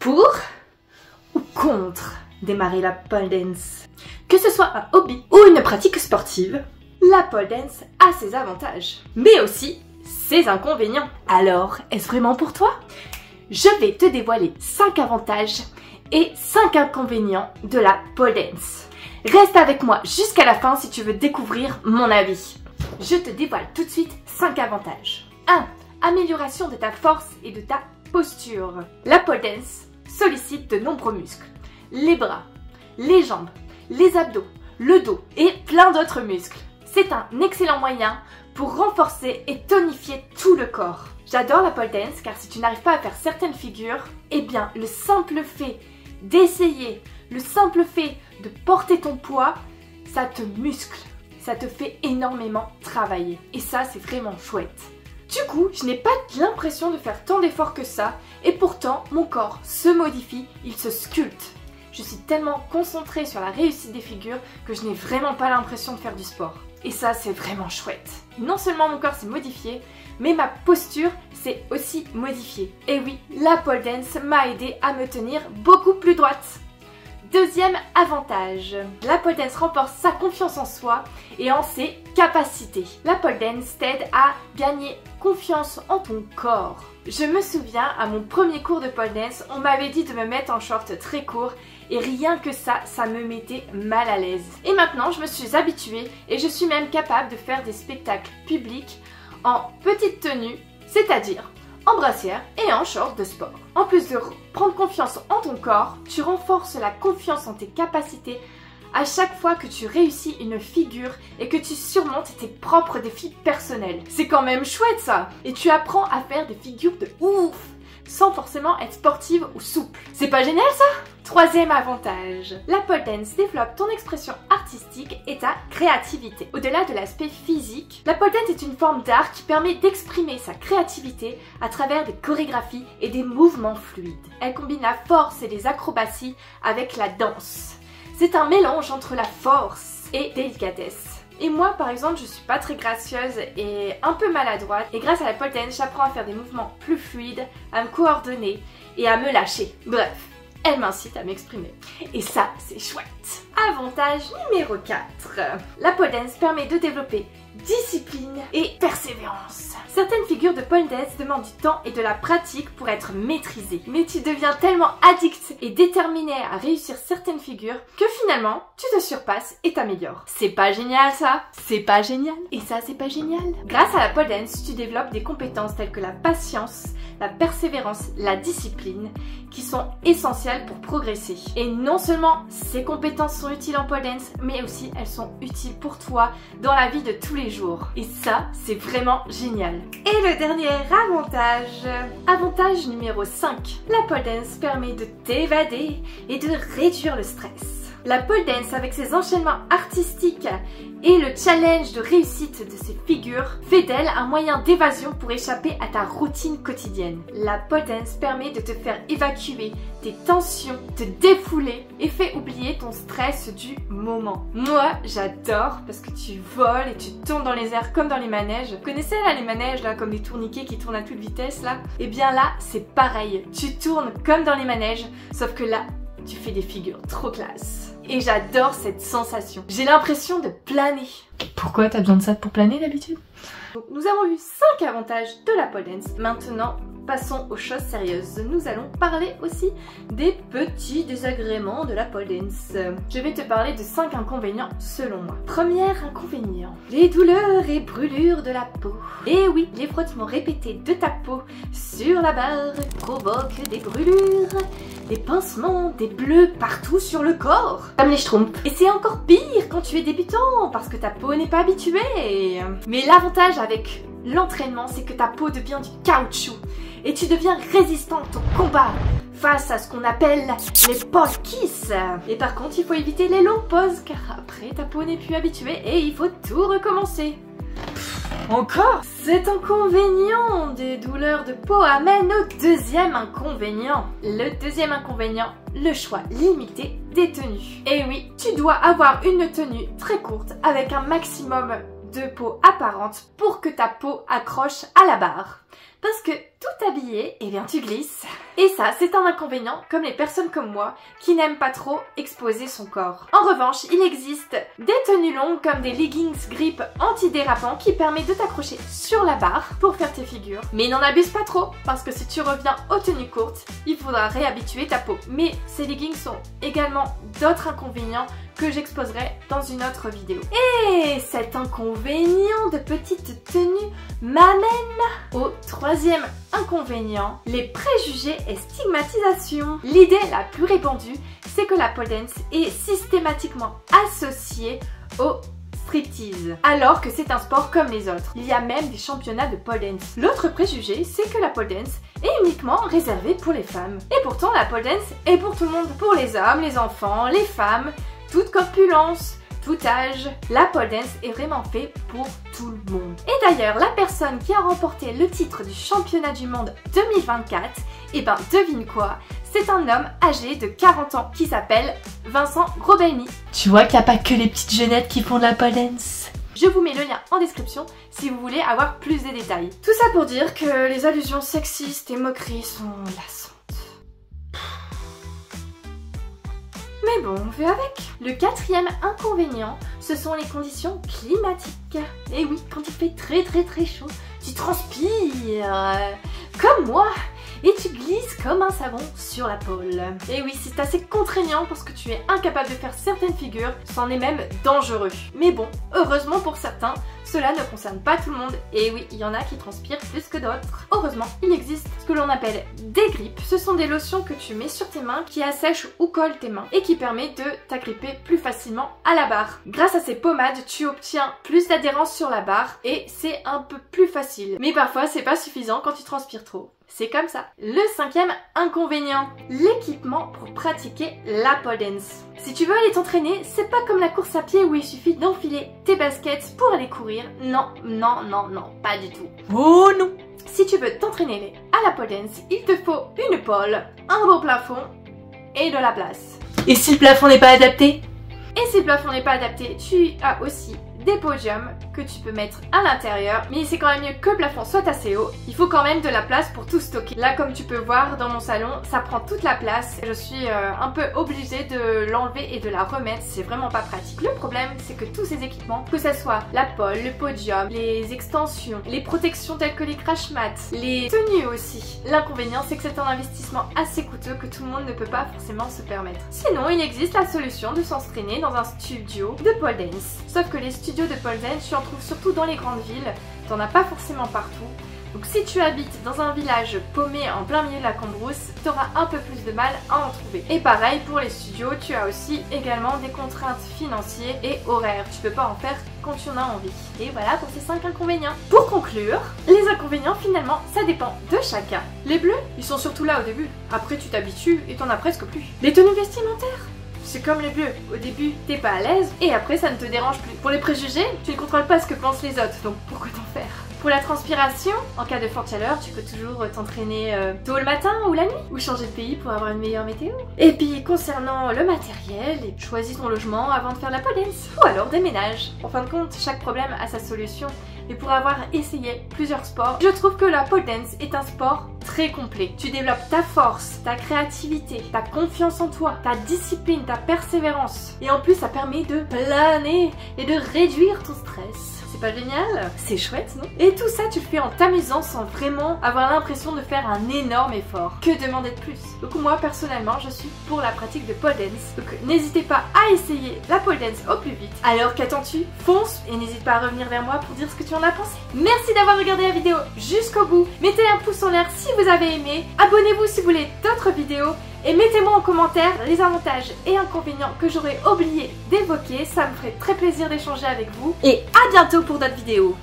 Pour ou contre démarrer la pole dance? Que ce soit un hobby ou une pratique sportive, la pole dance a ses avantages, mais aussi ses inconvénients. Alors, est-ce vraiment pour toi? Je vais te dévoiler 5 avantages et 5 inconvénients de la pole dance. Reste avec moi jusqu'à la fin si tu veux découvrir mon avis. Je te dévoile tout de suite 5 avantages. 1. Amélioration de ta force et de ta posture. La pole dance sollicite de nombreux muscles. Les bras, les jambes, les abdos, le dos et plein d'autres muscles. C'est un excellent moyen pour renforcer et tonifier tout le corps. J'adore la pole dance car si tu n'arrives pas à faire certaines figures, eh bien le simple fait d'essayer, le simple fait de porter ton poids, ça te muscle, ça te fait énormément travailler. Et ça, c'est vraiment chouette. Du coup, je n'ai pas l'impression de faire tant d'efforts que ça, et pourtant, mon corps se modifie, il se sculpte. Je suis tellement concentrée sur la réussite des figures que je n'ai vraiment pas l'impression de faire du sport. Et ça, c'est vraiment chouette. Non seulement mon corps s'est modifié, mais ma posture s'est aussi modifiée. Et oui, la pole dance m'a aidé à me tenir beaucoup plus droite. Deuxième avantage, la pole dance renforce sa confiance en soi et en ses capacités. La pole dance t'aide à gagner confiance en ton corps. Je me souviens, à mon premier cours de pole dance, on m'avait dit de me mettre en short très court et rien que ça me mettait mal à l'aise. Et maintenant, je me suis habituée et je suis même capable de faire des spectacles publics en petite tenue, c'est-à-dire en brassière et en short de sport. En plus de prendre confiance en ton corps, tu renforces la confiance en tes capacités à chaque fois que tu réussis une figure et que tu surmontes tes propres défis personnels. C'est quand même chouette ça! Et tu apprends à faire des figures de ouf sans forcément être sportive ou souple. C'est pas génial ça? Troisième avantage, la pole dance développe ton expression artistique et ta créativité. Au-delà de l'aspect physique, la pole dance est une forme d'art qui permet d'exprimer sa créativité à travers des chorégraphies et des mouvements fluides. Elle combine la force et les acrobaties avec la danse. C'est un mélange entre la force et délicatesse. Et moi par exemple, je suis pas très gracieuse et un peu maladroite, et grâce à la pole dance, j'apprends à faire des mouvements plus fluides, à me coordonner et à me lâcher. Bref, elle m'incite à m'exprimer. Et ça, c'est chouette. Avantage numéro 4. La pole dance permet de développer discipline et persévérance. Certaines figures de pole dance demandent du temps et de la pratique pour être maîtrisées. Mais tu deviens tellement addict et déterminé à réussir certaines figures que finalement, tu te surpasses et t'améliores. C'est pas génial ça? C'est pas génial? Et ça, c'est pas génial? Grâce à la pole dance, tu développes des compétences telles que la patience, la persévérance, la discipline, qui sont essentielles pour progresser. Et non seulement ces compétences sont utiles en pole dance, mais aussi elles sont utiles pour toi dans la vie de tous les jours. Et ça, c'est vraiment génial. Et le dernier avantage numéro 5. La pole dance permet de t'évader et de réduire le stress. La pole dance, avec ses enchaînements artistiques et le challenge de réussite de ses figures, fait d'elle un moyen d'évasion pour échapper à ta routine quotidienne. La pole dance permet de te faire évacuer tes tensions, te défouler et fait oublier ton stress du moment. Moi, j'adore parce que tu voles et tu tournes dans les airs comme dans les manèges. Vous connaissez là les manèges là, comme des tourniquets qui tournent à toute vitesse là? Et bien là, c'est pareil. Tu tournes comme dans les manèges, sauf que là, tu fais des figures trop classe. Et j'adore cette sensation. J'ai l'impression de planer. Pourquoi t'as besoin de ça pour planer d'habitude? Donc nous avons vu 5 avantages de la pole dance. Maintenant, passons aux choses sérieuses. Nous allons parler aussi des petits désagréments de la pole dance. Je vais te parler de 5 inconvénients selon moi. Premier inconvénient, les douleurs et brûlures de la peau. Et oui, les frottements répétés de ta peau sur la barre provoquent des brûlures, des pincements, des bleus partout sur le corps, comme les schtroumpfs. Et c'est encore pire quand tu es débutant, parce que ta peau n'est pas habituée. Mais l'avantage avec l'entraînement, c'est que ta peau devient du caoutchouc et tu deviens résistante au combat face à ce qu'on appelle les pole kiss. Et par contre, il faut éviter les longues pauses car après ta peau n'est plus habituée et il faut tout recommencer. Encore? Cet inconvénient des douleurs de peau amène au deuxième inconvénient. Le deuxième inconvénient, le choix limité des tenues. Et oui, tu dois avoir une tenue très courte avec un maximum de peau apparente pour que ta peau accroche à la barre. Parce que tout habillé, eh bien tu glisses. Et ça, c'est un inconvénient comme les personnes comme moi qui n'aiment pas trop exposer son corps. En revanche, il existe des tenues longues comme des leggings grip antidérapants qui permettent de t'accrocher sur la barre pour faire tes figures. Mais n'en abuse pas trop parce que si tu reviens aux tenues courtes, il faudra réhabituer ta peau. Mais ces leggings sont également d'autres inconvénients que j'exposerai dans une autre vidéo. Et cet inconvénient de petite tenue m'amène au troisième inconvénient, les préjugés et stigmatisation. L'idée la plus répandue, c'est que la pole dance est systématiquement associée au striptease, alors que c'est un sport comme les autres. Il y a même des championnats de pole dance. L'autre préjugé, c'est que la pole dance est uniquement réservée pour les femmes. Et pourtant, la pole dance est pour tout le monde, pour les hommes, les enfants, les femmes, toute corpulence, tout âge. La pole dance est vraiment fait pour tout le monde. Et d'ailleurs, la personne qui a remporté le titre du championnat du monde 2024, eh ben devine quoi? C'est un homme âgé de 40 ans qui s'appelle Vincent Grobelny. Tu vois qu'il n'y a pas que les petites jeunettes qui font de la pole dance. Je vous mets le lien en description si vous voulez avoir plus de détails. Tout ça pour dire que les allusions sexistes et moqueries sont lassantes. Mais bon, on fait avec. Le quatrième inconvénient, ce sont les conditions climatiques. Et oui, quand il fait très chaud, tu transpires comme moi et tu glisses comme un savon sur la pole. Et oui, c'est assez contraignant parce que tu es incapable de faire certaines figures, c'en est même dangereux. Mais bon, heureusement pour certains, cela ne concerne pas tout le monde. Et oui, il y en a qui transpirent plus que d'autres. Heureusement, il existe ce que l'on appelle des grippes. Ce sont des lotions que tu mets sur tes mains qui assèchent ou collent tes mains et qui permettent de t'agripper plus facilement à la barre. Grâce à ces pommades, tu obtiens plus d'adhérence sur la barre et c'est un peu plus facile. Mais parfois, c'est pas suffisant quand tu transpires trop. C'est comme ça. Le cinquième inconvénient, l'équipement pour pratiquer la pole dance. Si tu veux aller t'entraîner, c'est pas comme la course à pied où il suffit d'enfiler tes baskets pour aller courir. Non, pas du tout. Oh non! Si tu veux t'entraîner à la pole dance, il te faut une pole, un beau plafond et de la place. Et si le plafond n'est pas adapté? Et si le plafond n'est pas adapté, tu as aussi des podiums que tu peux mettre à l'intérieur, mais c'est quand même mieux que le plafond soit assez haut. Il faut quand même de la place pour tout stocker. Là, comme tu peux voir dans mon salon, ça prend toute la place. Je suis un peu obligée de l'enlever et de la remettre. C'est vraiment pas pratique. Le problème, c'est que tous ces équipements, que ce soit la pole, le podium, les extensions, les protections telles que les crash mats, les tenues aussi. L'inconvénient, c'est que c'est un investissement assez coûteux que tout le monde ne peut pas forcément se permettre. Sinon, il existe la solution de s'entraîner dans un studio de pole dance. Sauf que les studios de pole dance, tu en trouves surtout dans les grandes villes, t'en as pas forcément partout. Donc si tu habites dans un village paumé en plein milieu de la Cambrousse, tu auras un peu plus de mal à en trouver. Et pareil pour les studios, tu as aussi également des contraintes financières et horaires. Tu peux pas en faire quand tu en as envie. Et voilà pour ces 5 inconvénients. Pour conclure, les inconvénients finalement, ça dépend de chacun. Les bleus, ils sont surtout là au début. Après tu t'habitues et t'en as presque plus. Les tenues vestimentaires, c'est comme les bleus, au début t'es pas à l'aise et après ça ne te dérange plus. Pour les préjugés, tu ne contrôles pas ce que pensent les autres, donc pourquoi t'en faire? Pour la transpiration, en cas de forte chaleur, tu peux toujours t'entraîner tôt le matin ou la nuit, ou changer de pays pour avoir une meilleure météo. Et puis concernant le matériel, choisis ton logement avant de faire la pole dance, ou alors déménage. En fin de compte, chaque problème a sa solution. Et pour avoir essayé plusieurs sports, je trouve que la pole dance est un sport très complet. Tu développes ta force, ta créativité, ta confiance en toi, ta discipline, ta persévérance. Et en plus, ça permet de planer et de réduire ton stress. C'est pas génial? C'est chouette, non? Et tout ça, tu le fais en t'amusant sans vraiment avoir l'impression de faire un énorme effort. Que demander de plus? Donc moi, personnellement, je suis pour la pratique de pole dance. Donc n'hésitez pas à essayer la pole dance au plus vite. Alors qu'attends-tu? Fonce et n'hésite pas à revenir vers moi pour dire ce que tu en as pensé. Merci d'avoir regardé la vidéo jusqu'au bout. Mettez un pouce en l'air si vous avez aimé. Abonnez-vous si vous voulez d'autres vidéos. Et mettez-moi en commentaire les avantages et inconvénients que j'aurais oublié d'évoquer, ça me ferait très plaisir d'échanger avec vous. Et à bientôt pour d'autres vidéos.